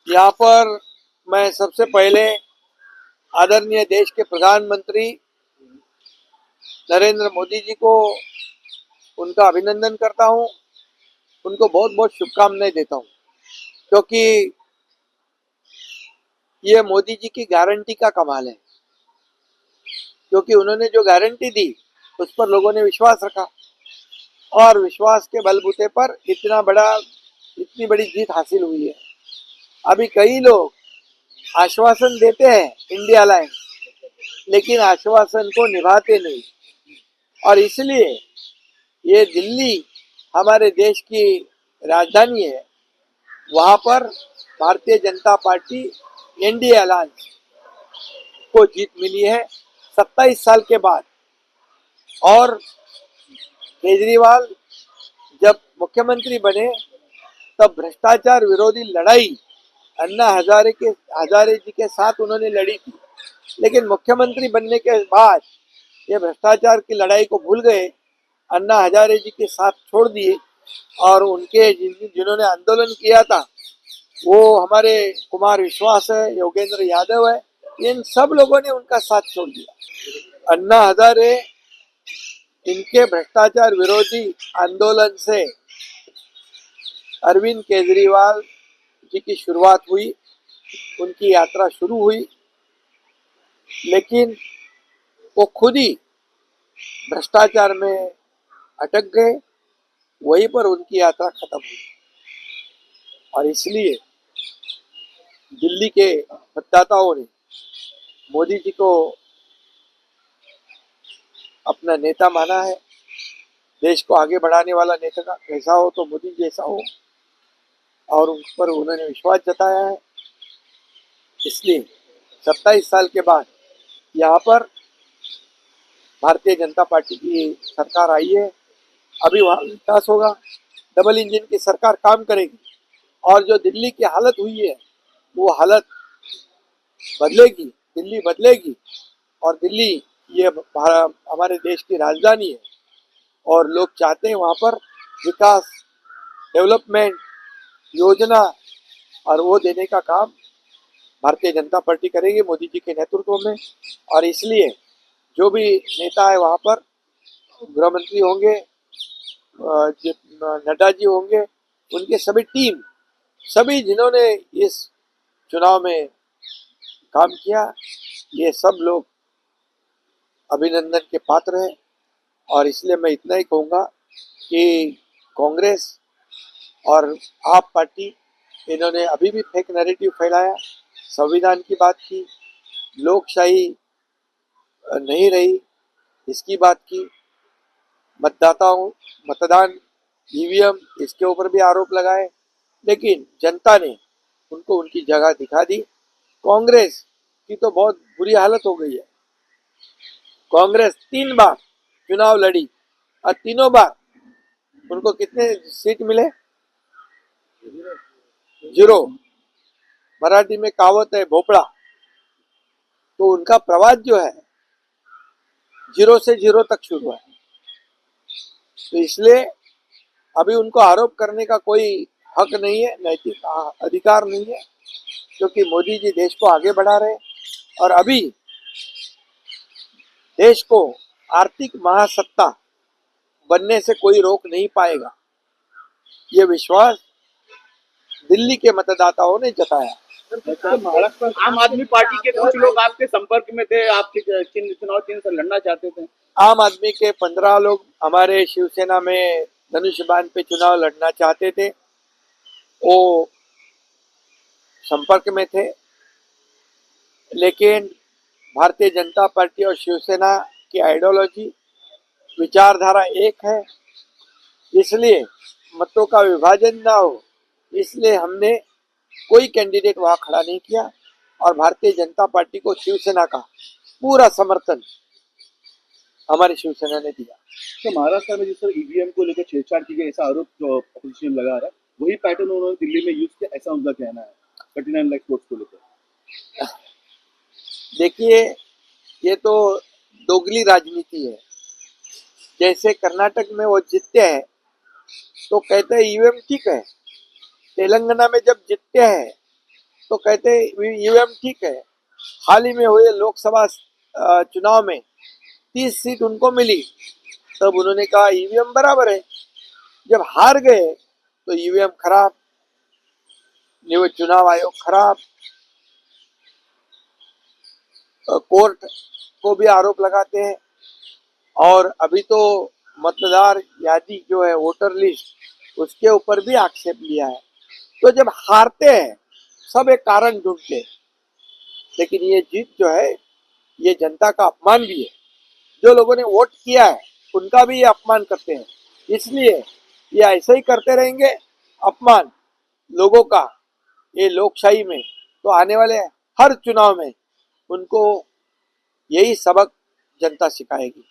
यहाँ पर मैं सबसे पहले आदरणीय देश के प्रधानमंत्री नरेंद्र मोदी जी को उनका अभिनंदन करता हूँ। उनको बहुत बहुत शुभकामनाएं देता हूँ, क्योंकि ये मोदी जी की गारंटी का कमाल है। क्योंकि उन्होंने जो गारंटी दी उस पर लोगों ने विश्वास रखा और विश्वास के बलबूते पर इतनी बड़ी जीत हासिल हुई है। अभी कई लोग आश्वासन देते हैं इंडिया अलायंस, लेकिन आश्वासन को निभाते नहीं, और इसलिए ये दिल्ली हमारे देश की राजधानी है। वहां पर Bharatiya Janata party NDA alliance को जीत मिली है 27 साल के बाद। और केजरीवाल जब मुख्यमंत्री बने तब भ्रष्टाचार विरोधी लड़ाई अन्ना हजारे जी के साथ उन्होंने लड़ी थी, लेकिन मुख्यमंत्री बनने के बाद ये भ्रष्टाचार की लड़ाई को भूल गए, अन्ना हजारे जी के साथ छोड़ दिए, और उनके जिन्होंने आंदोलन किया था वो हमारे कुमार विश्वास है, योगेंद्र यादव है, इन सब लोगों ने उनका साथ छोड़ दिया। अन्ना हजारे इनके भ्रष्टाचार विरोधी आंदोलन से अरविंद केजरीवाल जी की शुरुआत हुई, उनकी यात्रा शुरू हुई, लेकिन वो खुद ही भ्रष्टाचार में अटक गए, वहीं पर उनकी यात्रा खत्म हुई। और इसलिए दिल्ली के मतदाताओं ने मोदी जी को अपना नेता माना है। देश को आगे बढ़ाने वाला नेता का कैसा हो तो मोदी जैसा हो, और उन पर उन्होंने विश्वास जताया है। इसलिए 27 साल के बाद यहाँ पर भारतीय जनता पार्टी की सरकार आई है। अभी वहाँ विकास होगा, डबल इंजन की सरकार काम करेगी, और जो दिल्ली की हालत हुई है वो हालत बदलेगी, दिल्ली बदलेगी। और दिल्ली ये हमारे देश की राजधानी है, और लोग चाहते हैं वहाँ पर विकास, डेवलपमेंट, योजना, और वो देने का काम भारतीय जनता पार्टी करेगी मोदी जी के नेतृत्व में। और इसलिए जो भी नेता है वहाँ पर गृह मंत्री होंगे, नड्डा जी होंगे, उनके सभी टीम, सभी जिन्होंने इस चुनाव में काम किया, ये सब लोग अभिनंदन के पात्र हैं। और इसलिए मैं इतना ही कहूँगा कि कांग्रेस और आप पार्टी, इन्होंने अभी भी फेक नैरेटिव फैलाया, संविधान की बात की, लोकशाही नहीं रही इसकी बात की, मतदान ईवीएम इसके ऊपर भी आरोप लगाए, लेकिन जनता ने उनको उनकी जगह दिखा दी। कांग्रेस की तो बहुत बुरी हालत हो गई है। कांग्रेस 3 बार चुनाव लड़ी और तीनों बार उनको कितने सीट मिले? 0। मराठी में कहावत है भोपड़ा, तो उनका प्रवास जो है 0 से 0 तक शुरू है। तो इसलिए अभी उनको आरोप करने का कोई हक नहीं है, नैतिक अधिकार नहीं है, क्योंकि मोदी जी देश को आगे बढ़ा रहे हैं। और अभी देश को आर्थिक महासत्ता बनने से कोई रोक नहीं पाएगा, ये विश्वास दिल्ली के मतदाताओं ने जताया। महाराष्ट्र में आम आदमी पार्टी के कुछ लोग आपके संपर्क में थे, आपके चुनाव चिन्ह से लड़ना चाहते थे। आम आदमी के 15 लोग हमारे शिवसेना में धनुष बाण पे चुनाव लड़ना चाहते थे, वो संपर्क में थे, लेकिन भारतीय जनता पार्टी और शिवसेना की आइडियोलॉजी, विचारधारा एक है, इसलिए मतों का विभाजन ना हो, इसलिए हमने कोई कैंडिडेट वहां खड़ा नहीं किया, और भारतीय जनता पार्टी को शिवसेना का पूरा समर्थन हमारी शिवसेना ने दिया। तो महाराष्ट्र में जिस तरह ईवीएम को लेकर छेड़छाड़ की गई, ऐसा आरोप अपोजिशन लगा रहा है, वही पैटर्न उन्होंने दिल्ली में यूज किया, ऐसा उनका कहना है 39 लाख वोट्स को लेकर। देखिए, ये तो दोगली राजनीति है। जैसे कर्नाटक में वो जीतते हैं तो कहते हैं ईवीएम ठीक है, तेलंगाना में जब जीतते हैं तो कहते ईवीएम ठीक है। हाल ही में हुए लोकसभा चुनाव में 30 सीट उनको मिली, तब उन्होंने कहा ईवीएम बराबर है। जब हार गए तो ईवीएम खराब, चुनाव आयोग खराब, कोर्ट को भी आरोप लगाते हैं। और अभी तो मतदार यादी जो है, वोटर लिस्ट, उसके ऊपर भी आक्षेप लिया है। तो जब हारते हैं सब एक कारण ढूंढते हैं, लेकिन ये जीत जो है ये जनता का अपमान भी है। जो लोगों ने वोट किया है उनका भी ये अपमान करते हैं। इसलिए ये ऐसे ही करते रहेंगे अपमान लोगों का ये लोकशाही में, तो आने वाले हर चुनाव में उनको यही सबक जनता सिखाएगी।